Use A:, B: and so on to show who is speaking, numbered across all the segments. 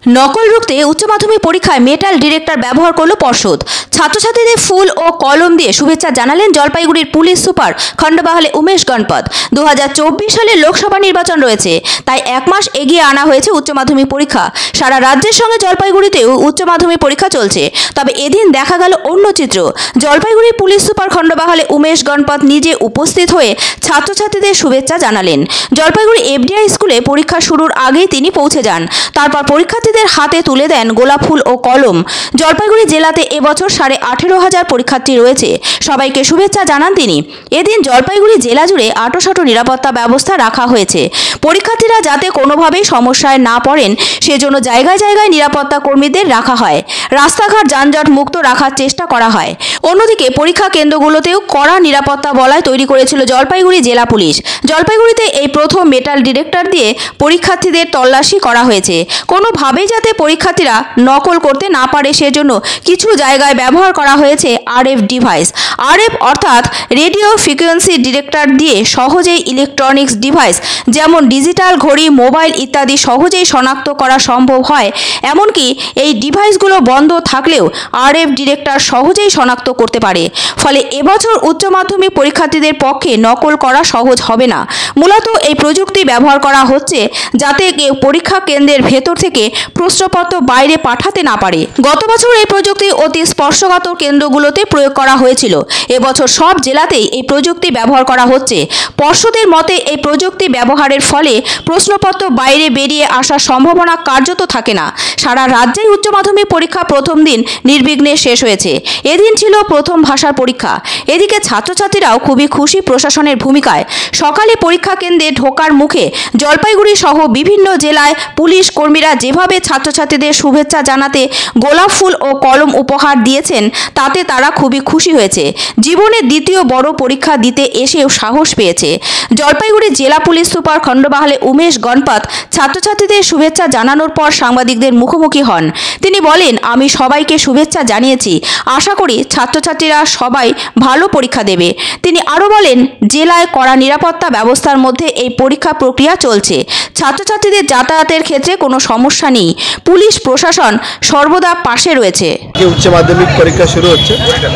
A: নকল রুখতে উচ্চ মাধ্যমিক পরীক্ষায় মেটাল ডিটেক্টর ব্যবহার করল পর্ষদ। ছাত্রছাত্রীদের ফুল ও কলম দিয়ে শুভেচ্ছা জানালেন জলপাইগুড়ির পুলিশ সুপার খণ্ডবাহালে উমেশ গণপত। 2024 সালে লোকসভা নির্বাচন রয়েছে, তাই এক মাস এগিয়ে আনা হয়েছে উচ্চ মাধ্যমিক পরীক্ষা। সারা রাজ্যের সঙ্গে জলপাইগুড়িতেও উচ্চ মাধ্যমিক পরীক্ষা চলছে। তবে এদিন দেখা গেল অন্য চিত্র। জলপাইগুড়ি পুলিশ সুপার খণ্ডবাহালে উমেশ গণপত নিজে উপস্থিত হয়ে ছাত্রছাত্রীদের শুভেচ্ছা জানালেন। জলপাইগুড়ি এফডিআই স্কুলে পরীক্ষা শুরুর আগেই তিনি পৌঁছে যান। তারপর পরীক্ষার্থীদের হাতে তুলে দেন গোলাপ ফুল ও কলম। জলপাইগুড়ি জেলাতে এবছর 18,500 পরীক্ষার্থী রয়েছে। সবাইকে শুভেচ্ছা জানান তিনি। এদিন জলপাইগুড়ি জেলা জুড়ে আঁটোসাঁটো নিরাপত্তা ব্যবস্থা রাখা হয়েছে। পরীক্ষার্থীরা যাতে কোনোভাবেই সমস্যায় না পড়েন সেজন্য জায়গায় জায়গায় নিরাপত্তা কর্মীদের রাখা হয়। রাস্তাঘাট যানজট মুক্ত রাখার চেষ্টা করা হয়। অন্যদিকে পরীক্ষা কেন্দ্রগুলোতেও কড়া নিরাপত্তা বলয় তৈরি করেছিল জলপাইগুড়ি জেলা পুলিশ। জলপাইগুড়িতে এই প্রথম মেটাল ডিটেক্টর দিয়ে পরীক্ষার্থীদের তল্লাশি করা হয়েছে। কোনোভাবেই যাতে পরীক্ষার্থীরা নকল করতে না পারে সেজন্য কিছু জায়গায় ব্যবহার করা হয়েছে আরএফ ডিভাইস। আরএফ অর্থাৎ রেডিও ফ্রিকোয়েন্সি ডিটেক্টর দিয়ে সহজেই ইলেকট্রনিক্স ডিভাইস যেমন ডিজিটাল ঘড়ি, মোবাইল ইত্যাদি সহজেই শনাক্ত করা সম্ভব হয়। এমনকি এই ডিভাইসগুলো বন্ধ থাকলেও আরএফ ডিটেক্টর সহজেই শনাক্ত করতে পারে। ফলে এবছর উচ্চ মাধ্যমিক পরীক্ষার্থীদের পক্ষে নকল করা সহজ হবে না। মূলত এই প্রযুক্তি ব্যবহার করা হচ্ছে যাতে কেউ পরীক্ষা কেন্দ্রের ভেতর থেকে প্রশ্নপত্র বাইরে পাঠাতে না পারে। গত বছর এই প্রযুক্তি অতি স্পর্শকাতর কেন্দ্রগুলোতে প্রয়োগ করা হয়েছিল। এবছর সব জেলাতেই এই প্রযুক্তি ব্যবহার করা হচ্ছে। পর্ষদের মতে এই প্রযুক্তি ব্যবহারের ফলে প্রশ্নপত্র বাইরে বেরিয়ে আসার সম্ভাবনা কার্যত থাকে না। সারা রাজ্যেই উচ্চ মাধ্যমিক পরীক্ষা প্রথম দিন নির্বিঘ্নে শেষ হয়েছে। এদিন ছিল প্রথম ভাষার পরীক্ষা। এদিকে ছাত্রছাত্রীরাও খুবই খুশি প্রশাসনের ভূমিকায়। সকালে পরীক্ষা কেন্দ্রে ঢোকার মুখে জলপাইগুড়ি সহ বিভিন্ন জেলায় পুলিশ কর্মীরা যেভাবে ছাত্রছাত্রীদের শুভেচ্ছা জানাতে গোলাপ ফুল ও কলম উপহার দিয়েছেন তাতে তারা খুবই খুশি হয়েছে। জীবনের দ্বিতীয় বড় পরীক্ষা দিতে এসেও সাহস পেয়েছে। জলপাইগুড়ি জেলা পুলিশ সুপার খণ্ডবাহালে উমেশ গণপত ছাত্রছাত্রীদের শুভেচ্ছা জানানোর পর সাংবাদিকদের মুখোমুখি হন। তিনি বলেন, আমি সবাইকে শুভেচ্ছা জানিয়েছি। আশা করি ছাত্রছাত্রীরা সবাই ভালো পরীক্ষা দেবে। তিনি আরও বলেন, জেলায় কড়া নিরাপত্তা ব্যবস্থার মধ্যে এই পরীক্ষা প্রক্রিয়া চলছে। ছাত্রছাত্রীদের যাতায়াতের ক্ষেত্রে কোনো সমস্যা নেই। পুলিশ প্রশাসন সর্বদা পাশে রয়েছে।
B: উচ্চ মাধ্যমিক পরীক্ষা শুরু হচ্ছে,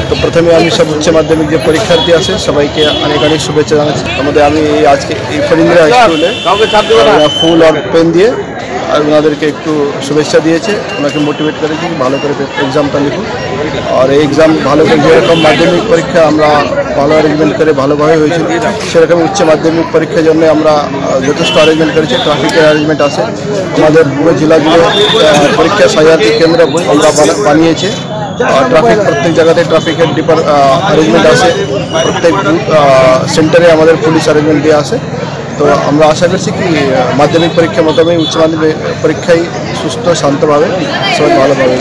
B: তো প্রথমে আমি সব উচ্চ মাধ্যমিক যে পরীক্ষার্থী আছে সবাইকে অনেক অনেক শুভেচ্ছা জানাচ্ছি। আমাদের আমি আজকে এই ফরিন্দ্রা স্কুলে ফুল আর পেন দিয়ে আর ওনাদেরকে একটু শুভেচ্ছা দিয়েছে, ওনাকে মোটিভেট করেছি ভালো করে এক্সামটা লিখুন। আর এই এক্সাম ভালো করে যেরকম মাধ্যমিক পরীক্ষা আমরা ভালো অ্যারেঞ্জমেন্ট করে ভালোভাবে হয়েছিল, সেরকম উচ্চ মাধ্যমিক পরীক্ষার জন্য আমরা যথেষ্ট অ্যারেঞ্জমেন্ট করেছি। ট্রাফিকের অ্যারেঞ্জমেন্ট আছে, আমাদের পুরো জেলাগুলো পরীক্ষা সাজাতে কেন্দ্র আমরা বানিয়েছি। ট্রাফিক প্রত্যেক জায়গাতে ট্রাফিকের অ্যারেঞ্জমেন্ট আছে, প্রত্যেক সেন্টারে আমাদের পুলিশ অ্যারেঞ্জমেন্ট দেওয়া আছে। তো আমরা আশা করছি কি মাধ্যমিক পরীক্ষার মোতাবেক উচ্চ মাধ্যমিক পরীক্ষায় সুস্থ শান্তভাবে সবাই ভালোভাবে